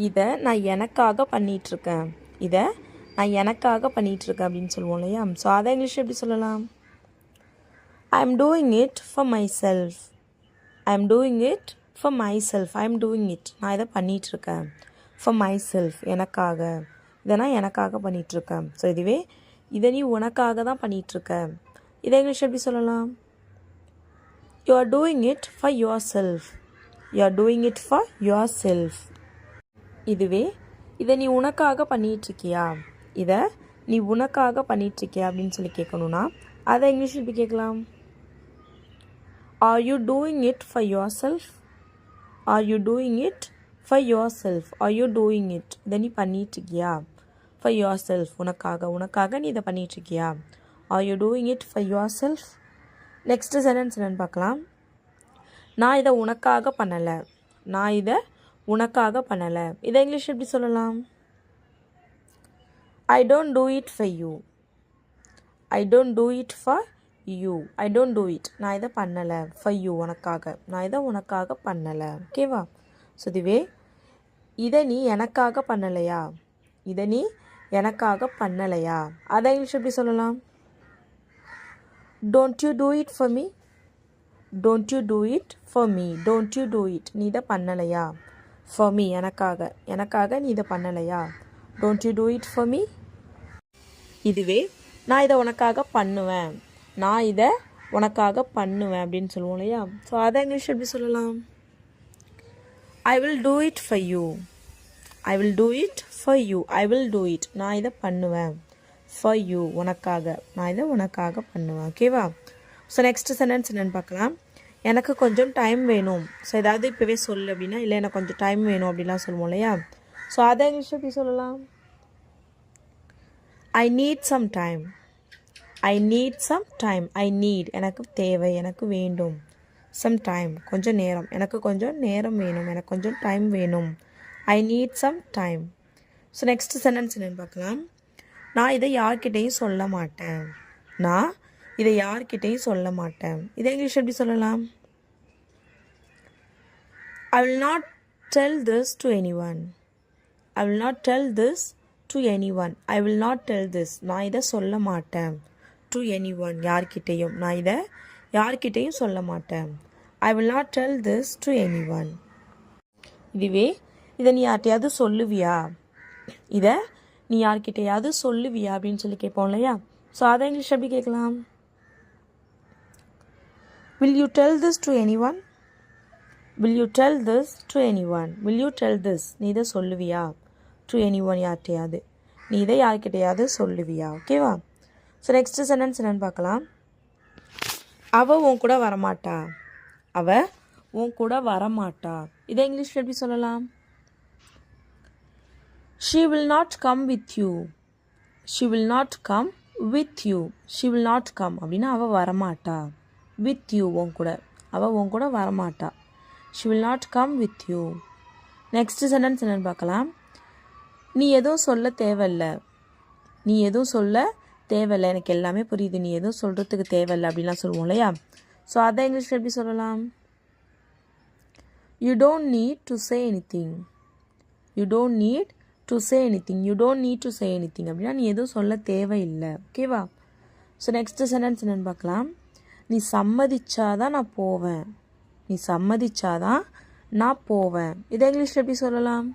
இதை நான் எனக்காக பண்ணிகிட்ருக்கேன். இதை நான் எனக்காக பண்ணிகிட்ருக்கேன் அப்படின்னு சொல்லுவோம் இல்லையா? ஸோ அதை இங்கிலீஷ் எப்படி சொல்லலாம்? I am doing it for my self. I am doing it for my self. I am doing it, நான் இதை பண்ணிகிட்ருக்கேன். ஃபார் மை செல்ஃப், எனக்காக. இதை நான் எனக்காக பண்ணிகிட்ருக்கேன். ஸோ இதுவே இதை நீ உனக்காக தான் பண்ணிகிட்ருக்க. இதை இங்கிலீஷ் எப்படி சொல்லலாம்? You are doing it for your self. You are doing it for your self. இதுவே இதை நீ உனக்காக பண்ணிகிட்ருக்கியா, இதை நீ உனக்காக பண்ணிகிட்ருக்கியா அப்படின்னு சொல்லி கேட்கணுன்னா அதை இங்கிலீஷில் எப்படி கேட்கலாம்? Are you doing it for yourself? Are you doing it for yourself? Are you doing it, இதை நீ பண்ணிகிட்ருக்கியா ஃபார் யுவர் செல்ஃப், உனக்காக நீ இதை பண்ணிகிட்ருக்கியா? Are you doing it for yourself? Next sentence என்னென்னு பார்க்கலாம். நான் இதை உனக்காக பண்ணலை. நான் இதை உனக்காக பண்ணலை. இதை இங்கிலீஷ் எப்படி சொல்லலாம்? I don't do it for you. I don't do it for you. I don't do it, நான் இதை பண்ணலை. ஃபார் யூ, உனக்காக. நான் இதை உனக்காக பண்ணலை. ஓகேவா? ஸோ இதுவே இதை நீ எனக்காக பண்ணலையா, இதை நீ எனக்காக பண்ணலையா, அதை இங்கிலீஷ் எப்படி சொல்லலாம்? Don't you do it for me. Don't you do it for me. Don't you do it, நீ இதை பண்ணலையா. ஃபார் மீ, எனக்காக நீ இதை பண்ணலையா. Don't you do it for me. இதுவே நான் இதை உனக்காக பண்ணுவேன். நான் இதை உனக்காக பண்ணுவேன் அப்படின்னு சொல்லுவோம் இல்லையா? ஸோ அதை இங்கிலீஷ் எப்படி சொல்லலாம்? I will do it for you. I will do it for you. I will do it, நான் இதை பண்ணுவேன். ஃபார் யூ, உனக்காக. நான் இதை உனக்காக பண்ணுவேன். ஓகேவா? ஸோ நெக்ஸ்ட் சென்டென்ஸ் என்னென்னு பார்க்கலாம். எனக்கு கொஞ்சம் டைம் வேணும். ஸோ ஏதாவது இப்போவே சொல்லு அப்படின்னா, இல்லை எனக்கு கொஞ்சம் டைம் வேணும் அப்படின்லாம் சொல்லுவோம் இல்லையா? ஸோ அதை இங்கிலீஷ் எப்படி சொல்லலாம்? I need some time. I need some time. I need, எனக்கு தேவை, எனக்கு வேண்டும். சம் டைம், கொஞ்சம் நேரம். எனக்கு கொஞ்சம் நேரம் வேணும், எனக்கு கொஞ்சம் டைம் வேணும். I need some time. So next sentence என்னென்னு பார்க்கலாம். நான் இதை யார்கிட்டையும் சொல்ல மாட்டேன். நான் இதை யார்கிட்டையும் சொல்ல மாட்டேன். இதை இங்கிலீஷ் எப்படி சொல்லலாம்? I will not tell this to anyone. I will not tell this to anyone. I will not tell this, நான் இதை சொல்ல மாட்டேன். to anyone, யார்கிட்டையும். நான் இதை யார்கிட்டையும் சொல்ல மாட்டேன். I will not tell this to anyone. இதுவே இதை நீ யார்கிட்டையாவது சொல்லுவியா, இதை நீ யார்கிட்டையாவது சொல்லுவியா அப்படின்னு சொல்லி கேட்போம் இல்லையா? ஸோ அதை இங்கிலீஷ் எப்படி கேட்கலாம்? Will you tell this to anyone? Will you tell this to anyone? Will you tell this, நீ இதை சொல்லுவியா. to anyone, யார்கிட்டையாவது. நீ இதை யார்கிட்டையாவது சொல்லுவியா. ஓகேவா? ஸோ நெக்ஸ்ட் சென்டென்ஸ் என்னென்னு பார்க்கலாம். அவள் உன் கூட வரமாட்டா. அவள் உன் கூட வரமாட்டா. இதை இங்கிலீஷில் எப்படி சொல்லலாம்? She will not come with you. She will not come with you. She will not come அப்படின்னா அவள் வரமாட்டா. with you, உன் கூட. அவள் உன் கூட வரமாட்டா. She will not come with you. Next sentence என்னென்னு பார்க்கலாம். நீ எதுவும் சொல்ல தேவையில்லை. நீ எதுவும் சொல்ல தேவையில்லை, எனக்கு எல்லாமே புரியுது, நீ எதுவும் சொல்கிறதுக்கு தேவையில்லை அப்படின்லாம் சொல்லுவோம் இல்லையா? ஸோ அதை இங்கிலீஷில் எப்படி சொல்லலாம்? You don't need to say anything. You don't need to say anything. You don't need to say anything அப்படின்னா நீ எதுவும் சொல்ல தேவையில்லை. ஓகேவா? ஸோ நெக்ஸ்ட் சென்டென்ஸ் என்னென்னு பார்க்கலாம். நீ சம்மதிச்சாதான் நான் போவேன். நீ சம்மதிச்சாதான் நான் போவேன். இதை இங்கிலீஷில் எப்படி சொல்லலாம்?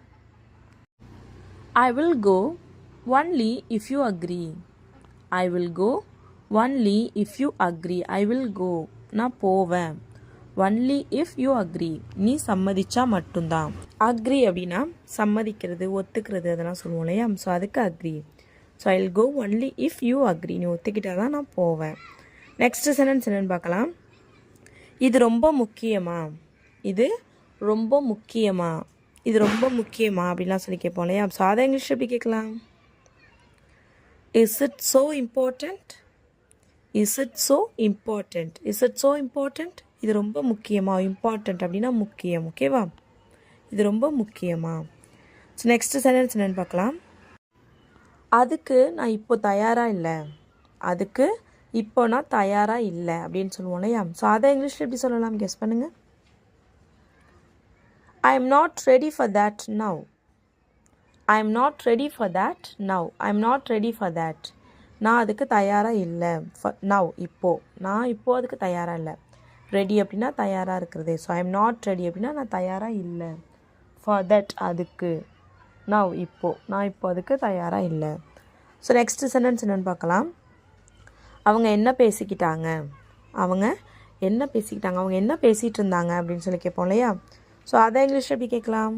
I will go only if you agree. I will go only if you agree. I will go, நான் போவேன். only if you agree, நீ சம்மதிச்சா மட்டும்தான். agree அப்படின்னா சம்மதிக்கிறது, ஒத்துக்கிறது, அதெல்லாம் சொல்லுவோம் இல்லையா? ஸோ அதுக்கு agree. So I will go only if you agree, நீ ஒத்துக்கிட்டா தான் நான் போவேன். நெக்ஸ்ட் சென்டென்ஸ் என்னென்னு பார்க்கலாம். இது ரொம்ப முக்கியமா. இது ரொம்ப முக்கியமா. இது ரொம்ப முக்கியமா அப்படின்லாம் சொல்லி கேட்போம் இல்லையா? ஸோ அதை இங்கிலீஷ் எப்படி கேட்கலாம்? Is it so important. Is it so important. Is it so important, இது ரொம்ப முக்கியமா. இம்பார்ட்டண்ட் அப்படின்னா முக்கியம். ஓகேவா? இது ரொம்ப முக்கியமா. ஸோ நெக்ஸ்ட் சென்டென்ஸ் என்னென்னு பார்க்கலாம். அதுக்கு நான் இப்போ தயாராக இல்லை. அதுக்கு இப்போ நான் தயாராக இல்லை அப்படின்னு சொல்லுவோம் இல்லையா? ஸோ அதை இங்கிலீஷில் எப்படி சொல்லலாம்? கெஸ் பண்ணுங்கள். I am not ready for that now. I am not ready for that now. I am not ready for that. நான் அதுக்கு தயாராக இல்லை. நவ் இப்போது. நான் இப்போது அதுக்கு தயாராக இல்லை. ரெடி அப்படின்னா தயாராக இருக்கிறது. So I am not ready அப்படின்னா நான் தயாராக இல்லை. ஃபார் தட் அதுக்கு. நவ் இப்போது. நான் இப்போ அதுக்கு தயாராக இல்லை. ஸோ நெக்ஸ்ட் சென்டென்ஸ் என்னென்னு பார்க்கலாம். அவங்க என்ன பேசிக்கிட்டாங்க. அவங்க என்ன பேசிக்கிட்டாங்க. அவங்க என்ன பேசிகிட்டு இருந்தாங்க அப்படின்னு சொல்லி கேட்போம் இல்லையா. ஸோ அதை இங்கிலீஷ் எப்படி கேட்கலாம்.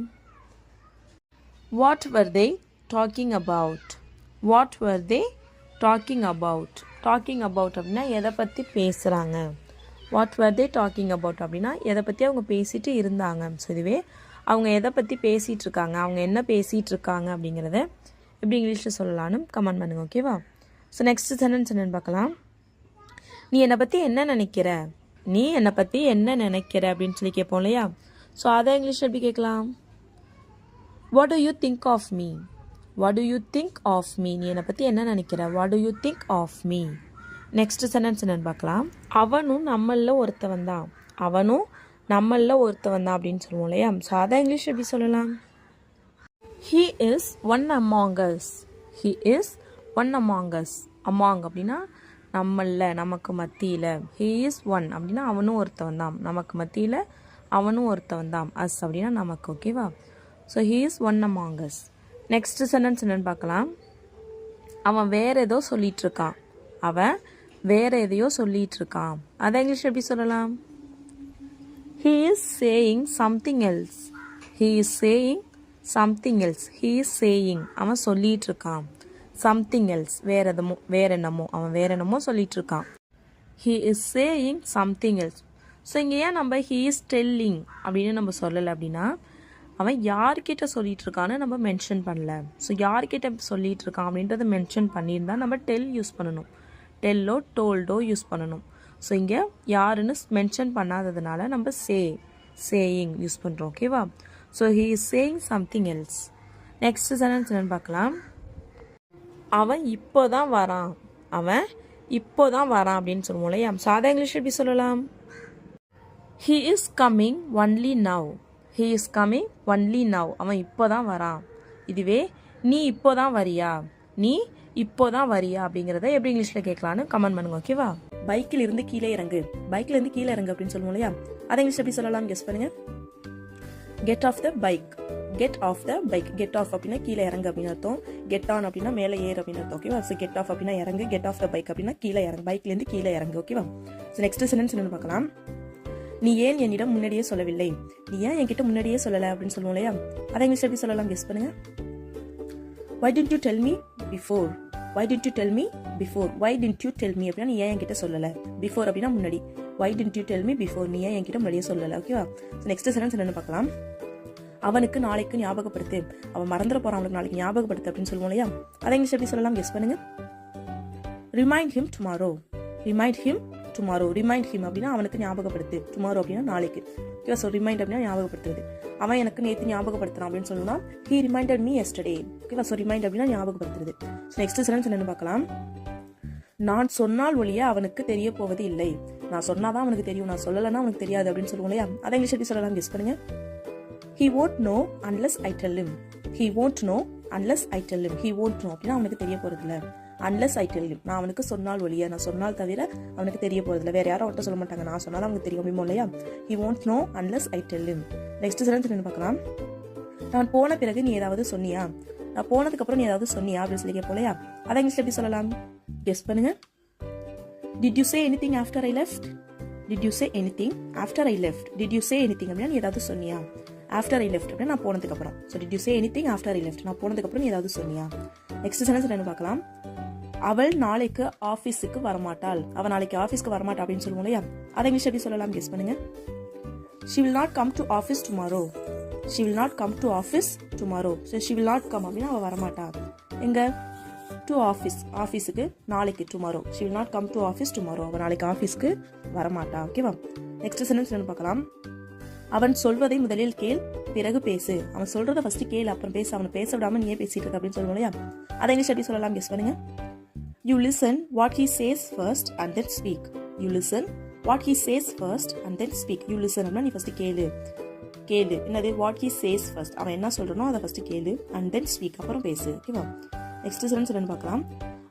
What var they talking about. What var they talking about. Talking about அப்படின்னா எதை பற்றி பேசுகிறாங்க. What var they talking about அப்படின்னா எதை பற்றி அவங்க பேசிகிட்டு இருந்தாங்க. ஸோ இதுவே அவங்க எதை பற்றி பேசிகிட்டு இருக்காங்க, அவங்க என்ன பேசிகிட்டு இருக்காங்க அப்படிங்கிறத எப்படி இங்கிலீஷில் சொல்லலான்னு கமெண்ட் பண்ணுங்கள். ஓகேவா. ஸோ நெக்ஸ்ட் சென்டென்ஸ் என்னென்னு பார்க்கலாம். நீ என்னை பற்றி என்ன நினைக்கிற. நீ என்னை பற்றி என்ன நினைக்கிற அப்படின்னு சொல்லி கேட்போம் இல்லையா. ஸோ அதை இங்கிலீஷ் எப்படி கேட்கலாம். What do you think of me. What do you think of me. நீ என்னை பற்றி என்ன நினைக்கிற. What do you think of me. Next sentence என்னென்னு பார்க்கலாம். அவனும் நம்மளில் ஒருத்தவன் தான். அவனும் நம்மளில் ஒருத்தவன் தான் அப்படின்னு சொல்லுவோம் இல்லையா. ஸோ அதை இங்கிலீஷ் எப்படி சொல்லலாம். He is one among us. He is one among us. among அப்படின்னா நம்மள, நமக்கு மத்தியில். He is one அப்படின்னா அவனும் ஒருத்தவன் தான். நமக்கு மத்தியில் அவனும் ஒருத்தவன் தான். us அப்படின்னா நமக்கு. ஓகேவா. So he is one among us. Next sentence என்னென்னு பார்க்கலாம். அவன் வேற ஏதோ சொல்லிட்டு இருக்கான். அவன் வேற எதையோ சொல்லிட்டு இருக்கான். அதை இங்கிலீஷ் எப்படி சொல்லலாம். He is saying something else. He is saying something else. He is saying அவன் சொல்லிட்டு இருக்கான். something else வேற என்னமோ அவன் வேற என்னமோ சொல்லிட்டு இருக்கான். He is saying something else. So இங்கே ஏன் நம்ம he is telling அப்படின்னு நம்ம சொல்லலை அப்படின்னா அவன் யார்கிட்ட சொல்லிட்டு இருக்கான்னு நம்ம மென்ஷன் பண்ணல. ஸோ யார்கிட்ட சொல்லிட்டு இருக்கான் அப்படின்றத மென்ஷன் பண்ணியிருந்தா நம்ம டெல் யூஸ் பண்ணணும். டெல்லோ டோல்டோ யூஸ் பண்ணணும். ஸோ இங்கே யாருன்னு மென்ஷன் பண்ணாததுனால நம்ம சேயிங் யூஸ் பண்ணுறோம். ஓகேவா. So he is saying something else. Next sentence என்னென்னு பார்க்கலாம். அவன் இப்போ தான் வரான். அவன் இப்போ தான் வரான் அப்படின்னு சொல்லுவோம் இல்லையா. ஸோ அதை இங்கிலீஷ் எப்படி சொல்லலாம். He is coming only now. He is coming only now. அவன் இப்போ தான் வரான். இதுவே நீ இப்போ தான் வரியா. நீ இப்போ தான் வரியா அப்படிங்கிறத எப்படி இங்கிலீஷில் கேட்கலான்னு கமெண்ட் பண்ணுங்க. ஓகேவா. பைக்கில் இருந்து கீழே இறங்கு. பைக்கில் இருந்து கீழே இறங்கு அப்படின்னு சொல்லுவோம் இல்லையா. அதை இங்கிலீஷ் எப்படி சொல்லலாம் கெஸ் பண்ணுங்க. Get off the bike. Get off the bike. Get off அப்படின்னா கீழே இறங்கு அப்படின்னு அர்த்தம். கெட் ஆன் அப்படின்னா மேலே ஏறு அப்படின்னு அர்த்தம். ஓகேவா. ஸோ கெட் ஆஃப் அப்படின்னா இறங்கு. கெட் ஆஃப் த பைக் அப்படின்னா கீழே இறங்கு. பைக்லேருந்து கீழே இறங்கு. ஓகேவா. ஸோ நெக்ஸ்ட் சென்டென்ஸ் என்னன்னு பார்க்கலாம். நீ ஏன் என்னிடம் முன்னாடியே சொல்லவில்லை. நீ ஏன் என்கிட்ட முன்னாடியே சொல்லலை அப்படின்னு சொல்லுவோம் இல்லையா. அதை இங்கிலீஷ் எப்படி சொல்லலாம் கெஸ் பண்ணுங்க. why didn't you tell me before. why didn't you tell me before. why didn't you tell me அப்படின்னா நீ ஏன் என்கிட்ட சொல்லலை. before அப்படின்னா முன்னாடி. why didn't you tell me before. நீ ஏன் என்கிட்ட முன்னாடியே சொல்லலை. ஓகேவா. நெக்ஸ்ட் சென்டென்ஸ் என்னன்னு பார்க்கலாம். அவனுக்கு நாளைக்கு ஞாபகப்படுத்து. அவன் மறந்துட போறான், அவனுக்கு நாளைக்கு ஞாபகப்படுத்து அப்படின்னு சொல்லுவோம் இல்லையா. அதை இங்கிலீஷ் எப்படி சொல்லலாம் கெஸ் பண்ணுங்க. remind him tomorrow. remind him tomorrow. remind him அப்படின்னா அவனுக்கு ஞாபகப்படுத்து. tomorrow அப்படின்னா நாளைக்கு. ஓகேவா. ஸோ ரிமைண்ட் அப்படின்னா ஞாபகப்படுத்துறது. அவன் எனக்கு நேற்று ஞாபகப்படுத்துறான் அப்படின்னு சொல்லலாம். he reminded me yesterday. ஓகேவா. ஸோ ரிமைண்ட் அப்படின்னா ஞாபகப்படுத்துறது. ஸோ நெக்ஸ்ட் சென்டென்ஸ் என்னன்னு பார்க்கலாம். நான் சொன்னால் ஒழிய அவனுக்கு தெரிய போவது இல்லை. நான் சொன்னாதான் அவனுக்கு தெரியும், நான் சொல்லலைன்னா அவனுக்கு தெரியாது அப்படின்னு சொல்லுவோம் இல்லையா. அதை இங்கிலீஷ் எப்படி சொல்லலாம் கெஸ் பண்ணுங்க. he won't know unless I tell him. he won't know unless I tell him. he won't know அப்படின்னா அவனுக்கு தெரிய போறது இல்லை. unless I tell him. நான் அவனுக்கு சொன்னால் ஒழிய, நான் சொன்னால் தவிர அவனுக்கு தெரிய போறதில்லை. வேற யாரும் அவர்கிட்ட சொல்ல மாட்டாங்க. நான் சொன்னாலும் அவனுக்கு தெரியும் அப்படிமோ இல்லையா. he won't know unless I tell him. Next sentence என்ன பார்க்கலாம். நான் போன பிறகு நீ ஏதாவது சொன்னியா. நான் போனதுக்கு அப்புறம் நீ ஏதாவது சொன்னியா அப்படின்னு சொல்லி கேட்போம் இல்லையா. அதை இங்கிலீஷ்ல எப்படி சொல்லலாம் கெஸ் பண்ணுங்க. did you say anything after I left. did you say anything after I left. did you say anything அப்படின்னா நீ ஏதாவது சொன்னியா. after I left அப்படின்னா நான் போனதுக்கு அப்புறம். so did you say anything after I left. நான் போனதுக்கு அப்புறம் நீ ஏதாவது சொன்னியா. நெக்ஸ்ட் சென்டென்ஸ் என்ன பார்க்கலாம். அவள் நாளைக்கு ஆபீஸுக்கு வரமாட்டாள். அவள் நாளைக்கு ஆபீஸ்க்கு வரமாட்டா அப்படின்னு சொல்லுவோம் இல்லையா. அதை இங்கிலீஷ் எப்படி சொல்லலாம் கெஸ் பண்ணுங்க. she will not come to office tomorrow. she will not come to office tomorrow. so she will not come அப்படின்னா அவள் வரமாட்டா. எங்க to office. ஆஃபீஸுக்கு நாளைக்கு tomorrow. she will not come to office tomorrow. அவள் நாளைக்கு ஆஃபீஸ்க்கு வரமாட்டா. ஓகேவா. நெக்ஸ்ட் சென்டென்ஸ் என்ன பார்க்கலாம். அவன் சொல்வதை முதலில் கேள், பிறகு பேசு. அவன் சொல்றதை ஃபர்ஸ்ட் கேள், அப்புறம் பேசு. அவனை பேச விடாம நீயே பேசிட்டு இருக்க அப்படின்னு சொல்லுவோம் இல்லையா. அதை இங்கிலீஷ் எப்படி சொல்லலாம் கெஸ் பண்ணுங்க. you listen what he says first and then speak. you listen what he says first and then speak. you listen அப்படின்னா நீ ஃபர்ஸ்ட் கேளு, கேளு. என்னது? What he says first. அவன் என்ன சொல்றானோ அதை ஃபர்ஸ்ட் கேளு அண்ட் தென் ஸ்பீக், அப்புறம் பேசு. ஓகேவா? நெக்ஸ்ட் சென்டென்ஸ் என்னன்னு பார்க்கலாம்.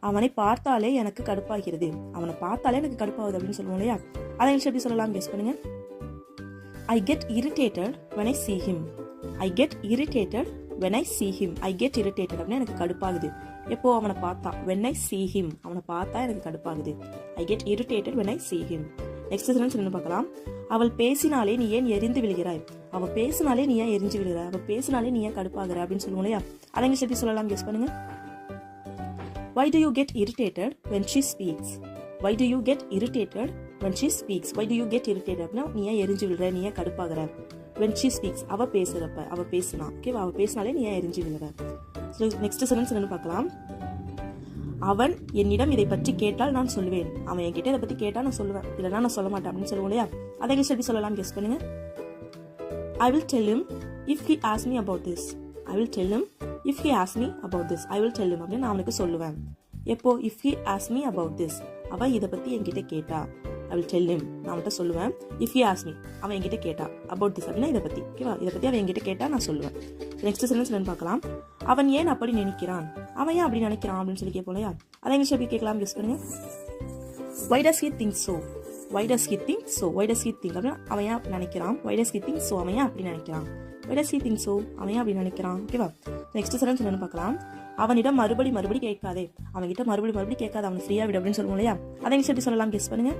அவனை பார்த்தாலே எனக்கு கடுப்பாகிறது. அவனை பார்த்தாலே எனக்கு கடுப்பாகுது அப்படின்னு சொல்லுவோம் இல்லையா? அதை இங்கிலீஷ் எப்படி சொல்லலாம்? கெஸ் பண்ணுங்க. I get irritated when I see him. I get irritated when I see him. I get irritated அப்படின்னா எனக்கு கடுப்பாகுது. எப்போ? அவனை பார்த்தா. when I see him. அவனை பார்த்தா எனக்கு கடுப்பாகுது. I get irritated when I see him. Next sentence என்ன பார்க்கலாம். அவள் பேசினாலே நீ ஏன் எரிந்து விழுகிறாய். அவ பேசினாலே நீ ஏன் எரிஞ்சு விழுகிறாய். அவ பேசினாலே நீ ஏன் கடுப்பாகிற அப்படின்னு சொல்லுவோம் இல்லையா? அதை இங்கிலீஷ் எப்படி சொல்லலாம்? கெஸ் பண்ணுங்க. Why do you get irritated when she speaks? Why do you get irritated when she speaks? Why do you get irritated அப்படின்னா நீ ஏன் எரிஞ்சு விழுற, நீ ஏன் கடுப்பாகிற. when she speaks, அவ பேசுறப்ப, அவ பேசினா. ஓகேவா? அவ பேசினாலே நீ ஏன் எரிஞ்சு விழுற. நெக்ஸ்ட் சென்டென்ஸ் என்னன்னு பார்க்கலாம். அவன் என்னிடம் இதை பற்றி கேட்டால் நான் சொல்லுவேன். அவன் என்கிட்ட இதை பத்தி கேட்டா நான் சொல்லுவேன், இல்லைன்னா நான் சொல்ல மாட்டேன் அப்படின்னு சொல்லுவோம் இல்லையா? அதை இங்கிலீஷ் எப்படி சொல்லலாம்? கெஸ் பண்ணுங்க. I will tell him if he asks me about this. I will tell him if he asks me about this. I will tell him அப்படின்னு நான் அவனுக்கு சொல்லுவேன். எப்போ? if he asks me about this. அவன் இதை பத்தி என்கிட்ட கேட்டா I will tell him, நான் அவன்கிட்ட சொல்லுவேன். if he asks me, அவன் என்கிட்ட கேட்டா about this அப்படின்னா இதை பத்தி. ஓகேவா? இதை பத்தி அவன் என்கிட்ட கேட்டா நான் சொல்லுவேன். நெக்ஸ்ட் சென்டென்ஸ் என்னன்னு பார்க்கலாம். அவன் ஏன் அப்படி நினைக்கிறான். அவன் ஏன் அப்படி நினைக்கிறான் அப்படின்னு சொல்லி கேட்போம் இல்லையா? அதை இங்கிலீஷ் எப்படி கேட்கலாம்? கெஸ் பண்ணுங்க. why does he think so? why does he think so? why does he think அப்படின்னா அவன் ஏன் நினைக்கிறான். why does he think so? அவன் ஏன் அப்படி நினைக்கிறான். why does he think so? அவன் ஏன் அப்படி நினைக்கிறான். ஓகேவா? நெக்ஸ்ட் சென்டென்ஸ் என்னன்னு பார்க்கலாம். அவனிடம் மறுபடி கேட்காதே. அவன்கிட்ட மறுபடி கேட்காத, அவனை ஃப்ரீயா விடு அப்படின்னு சொல்லுவோம் இல்லையா? அதை இங்கிலீஷ் எப்படி சொல்லலாம்? கெஸ் பண்ணுங்க.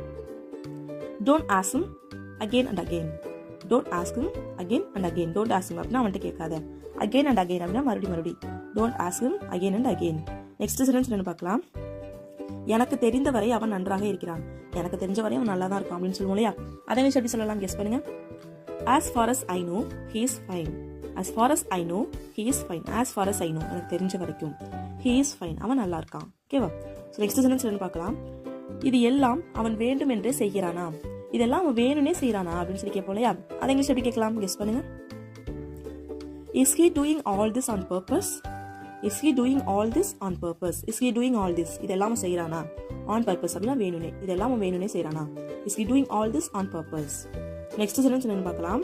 don't ask him again and again. don't ask him again and again. don't ask him அப்படின்னா அவன்கிட்ட கேட்காத. again and again அப்படின்னா மறுபடி. don't ask him again and again. Next sentence என்னன்னு பார்க்கலாம். எனக்கு தெரிந்த வரை அவன் நன்றாக இருக்கிறான். எனக்கு தெரிஞ்ச வரை அவன் நல்லா தான் இருக்கான் அப்படின்னு சொல்லுவோம் இல்லையா? அதை இங்கிலீஷ் எப்படி சொல்லலாம்? கெஸ் பண்ணுங்க. as far as I know he is fine. as far as I know he is fine. as far as I know எனக்கு தெரிஞ்ச வரைக்கும் he is fine, அவன் நல்லா இருக்கான். ஓகேவா? ஸோ நெக்ஸ்ட் சென்டென்ஸ் என்னன்னு பார்க்கலாம். இது எல்லாம் அவன் வேண்டும் என்றே செய்கிறானா. இதெல்லாம் அவன் வேணும்னே செய்யறானா அப்படின்னு சொல்லி கேட்போம் இல்லையா? அதை இங்கிலீஷ் எப்படி கேட்கலாம்? கெஸ் பண்ணுங்க. is he doing all this on purpose? is he doing all this on purpose? is he doing all this, இதெல்லாம் அவன் செய்யறானா. on purpose அப்படின்னா வேணும்னே, இதெல்லாம் அவன் வேணும்னே செய்யறானா. is he doing all this on purpose? Next sentence என்னன்னு பார்க்கலாம்.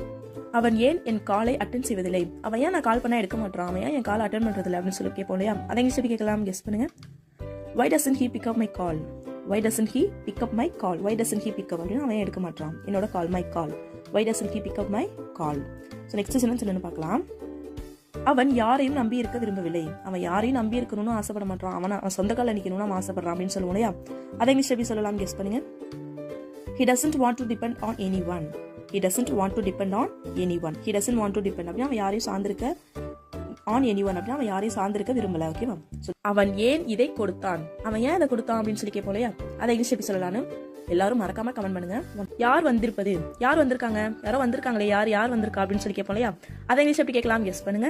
அவன் ஏன் என் காலை அட்டென்ட் செய்வதில்லை. அவன் ஏன் நான் கால் பண்ணா எடுக்க மாட்டான். அவன் ஏன் என் காலை அட்டென்ட் பண்றதில்லை அப்படின்னு சொல்லி கேட்போம் இல்லையா? அதை இங்கிலீஷ் எப்படி கேட்கலாம்? கெஸ் பண்ணுங்க. why doesn't he pick up my call? why doesn't he pick up my call? why doesn't he pick up அப்படின்னா அவன் எடுக்க மாட்டான் என்னோட கால், my call. why doesn't he pick up my call? So next sentence என்னன்னு பார்க்கலாம். அவன் யாரையும் நம்பி இருக்க விரும்பவில்லை. அவன் யாரையும் நம்பி இருக்கணும்னு ஆசைப்பட மாட்டான். அவன் சொந்த கால நிக்கணும்னு அவன் ஆசைப்படுறான் அப்படின்னு சொல்லுவோம் இல்லையா? அதை இங்கிலீஷ் எப்படி சொல்லலாம்? கெஸ் பண்ணுங்க. he doesn't want to depend on anyone. he doesn't want to depend on anyone. he doesn't want to depend அப்படின்னா அவன் யாரையும் சார்ந்திருக்க on anyone அப்படின்னா அவன் யாரையும் சார்ந்திருக்க விரும்பல. ஓகேவா? அவன் ஏன் இதை கொடுத்தான். அவன் ஏன் இதை கொடுத்தான் அப்படின்னு சொல்லி கேட்போம் இல்லையா? அதை இங்கிலீஷ் எப்படி சொல்லலாம்னு எல்லாரும் மறக்காம கமெண்ட் பண்ணுங்க. யார் வந்திருப்பது, யார் வந்திருக்காங்க, யாரோ வந்திருக்காங்களே, யார் வந்திருக்கா அப்படின்னு சொல்லி கேட்போம் இல்லையா? அதை இங்கிலீஷ் எப்படி கேட்கலாம்? கெஸ் பண்ணுங்க.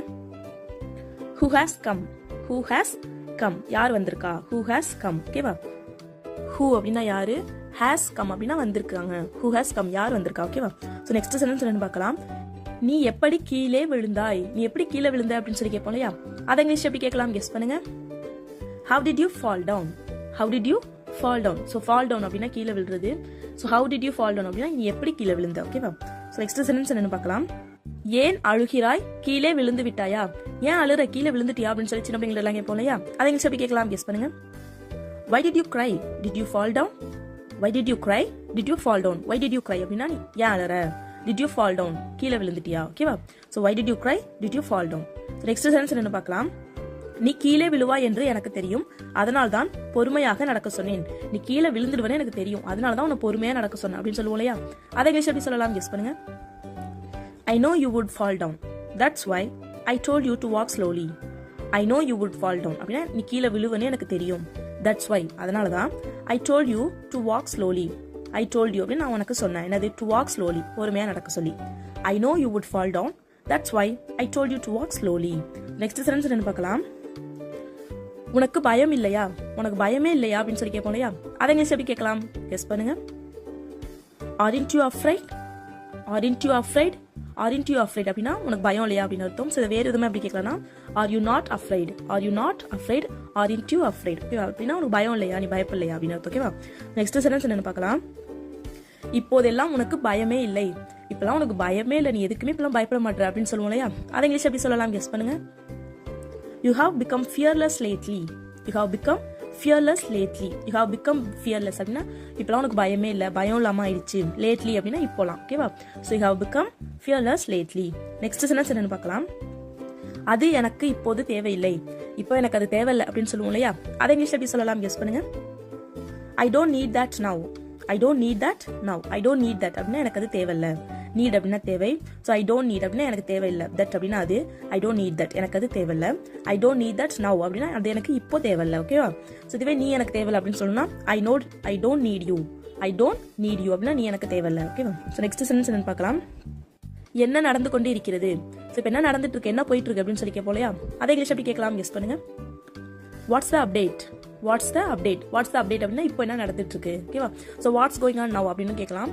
who has come. who has come, யார் வந்திருக்கா. who has come. ஓகேவா? who அப்படின்னா யாரு, has come அப்படின்னா வந்திருக்காங்க. who has come, யார் வந்திருக்கா. ஓகேவா? ஸோ நெக்ஸ்ட் சென்டென்ஸ் என்னன்னு பார்க்கலாம். நீ எப்படி கீழே விழுந்தாய். நீ எப்படி கீழே விழுந்த அப்படின்னு சொல்லி கேட்போம் இல்லையா? அதை இங்கிலீஷ் எப்படி கேட்கலாம்? கெஸ் பண்ணுங்க. how did you fall down. how did you fall down. So fall down அப்படின்னா கீழே விழுறது. So how did you fall down அப்படின்னா நீ எப்படி கீழே விழுந்த. ஓகேவா? ஸோ நெக்ஸ்ட் சென்டென்ஸ் என்னன்னு பார்க்கலாம். ஏன் அழுகிறாய், கீழே விழுந்து விட்டாயா. ஏன் அழுற, கீழே விழுந்துட்டியா அப்படின்னு சொல்லி சின்ன பிள்ளைங்க எல்லாம் கேட்போம் இல்லையா? அதை இங்கிலீஷ் எப்படி கேட்கலாம்? கெஸ் பண்ணுங்க. why did you cry. did you fall down. why did you cry. did you fall down. why did you cry அப்படின்னா நீ ஏன் அழற. did you fall down, கீழே விழுந்துட்டியா. ஓகேவா? So why did you cry. did you fall down. Next sentence என்னன்னு பார்க்கலாம். நீ கீழே விழுவா என்று எனக்கு தெரியும், அதனால் தான் பொறுமையாக நடக்க சொன்னேன். நீ கீழே விழுந்துடுவனே எனக்கு தெரியும், அதனால தான் உன்னை பொறுமையா நடக்க சொன்னேன் அப்படின்னு சொல்லுவோம் இல்லையா? அதை இங்கிலீஷ் எப்படி சொல்லலாம்? கெஸ் பண்ணுங்க. I know you would fall down. That's why I told you to walk slowly. I know you would fall down அப்படின்னா நீ கீழே விழுவனே எனக்கு தெரியும். That's why, அதனால தான் I told you to walk slowly. I told you அப்படின்னு நான் உனக்கு சொன்னேன். என்னது? to walk slowly, பொறுமையா நடக்க சொல்லி. I know you would fall down. That's why I told you to walk slowly. Next sentence என்னன்னு பார்க்கலாம். உனக்கு பயம் இல்லையா, உனக்கு பயமே இல்லையா அப்படின்னு சொல்லி கேட்போம் இல்லையா? அதை இங்கிலீஷ் எப்படி கேட்கலாம்? கெஸ் பண்ணுங்க. Aren't you afraid. Aren't you afraid. Aren't you afraid அப்படின்னா உனக்கு பயம் இல்லையா அப்படின்னு அர்த்தம். ஸோ வேறு எதுவுமே எப்படி கேட்கலாம்னா are you not afraid. are you not afraid. aren't you afraid. ஓகேவா? அப்படின்னா உனக்கு பயம் இல்லையா, நீ பயப்படலையா அப்படின்னு அர்த்தம். ஓகேவா? நெக்ஸ்ட் சென்டென்ஸ் என்னன்னு பார்க்கலாம். இப்போதெல்லாம் உனக்கு பயமே இல்லை. இப்பெல்லாம் உனக்கு பயமே இல்லை, நீ எதுக்குமே இப்பெல்லாம் பயப்பட மாட்டேற அப்படின்னு சொல்லுவோம் இல்லையா? அதை இங்கிலீஷ் எப்படி சொல்லலாம் கெஸ் பண்ணுங்க. You have become fearless lately. You have become fearless lately. You have become fearless அப்படின்னா இப்பெல்லாம் உனக்கு பயமே இல்லை, பயம் இல்லாமல் ஆயிடுச்சு. lately அப்படின்னா இப்போலாம். ஓகேவா? So you have become fearless lately. Next sentence என்னன்னு பார்க்கலாம். அது எனக்கு இப்போது தேவையில்லை. இப்போ எனக்கு அது தேவையில்லை அப்படின்னு சொல்லுவோம் இல்லையா? அதை இங்கிலீஷ் எப்படி சொல்லலாம் கெஸ் பண்ணுங்க. I don't need that now. I don't need that now. I don't need that அப்படின்னா எனக்கு அது தேவையில்லை. நீட் அப்படின்னா தேவை. ஸோ ஐ டோன்ட் நீட் அப்படின்னா எனக்கு தேவையில்லை. தட் அப்படின்னா அது. ஐ டோன்ட் நீட் தட் எனக்கு அது தேவையில்லை. I don't need that now அப்படின்னா அது எனக்கு இப்போ தேவையில்லை. ஓகேவா? ஸோ இதுவே நீ எனக்கு தேவையில்லை அப்படின்னு சொல்லணும்னா I don't need you. I don't need you அப்படின்னா நீ எனக்கு தேவையில்லை. ஓகேவா? ஸோ நெக்ஸ்ட் சென்டென்ஸ் என்னன்னு பார்க்கலாம். என்ன நடந்து கொண்டு இருக்கிறது. ஸோ இப்போ என்ன நடந்துட்டு இருக்கு, என்ன போயிட்டு இருக்கு அப்படின்னு சொல்லி கேட்போலையா? அதை இங்கிலீஷ் எப்படி கேட்கலாம் கெஸ் பண்ணுங்க. What's the update. What's the update. What's the update அப்படின்னா இப்போ என்ன நடந்துட்டு இருக்கு. ஓகேவா? So what's going on now அப்படின்னு கேட்கலாம்.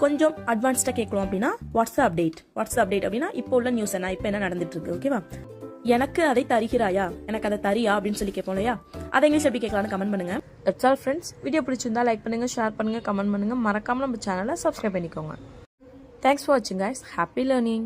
கொஞ்சம் அட்வான்ஸ்டாக கேட்கலாம் அப்படின்னா what's the update. What's the update அப்படின்னா இப்போ உள்ள நியூஸ் என்ன, இப்போ என்ன நடந்துட்டு இருக்கு. ஓகேவா? எனக்கு அதை தருகிறாயா, எனக்கு அதை தரியா அப்படின்னு சொல்லி கேட்போம் இல்லையா? அதை இங்கிலீஷ் எப்படி கேட்கலாம்னு கமெண்ட் பண்ணுங்க. That's all friends. வீடியோ பிடிச்சிருந்தா லைக் பண்ணுங்க, ஷேர் பண்ணுங்க, கமெண்ட் பண்ணுங்க. மறக்காம நம்ம சேனலை சப்ஸ்கிரைப் பண்ணிக்கோங்க. தேங்க்ஸ் ஃபார் வாட்சிங் கைஸ். Happy learning.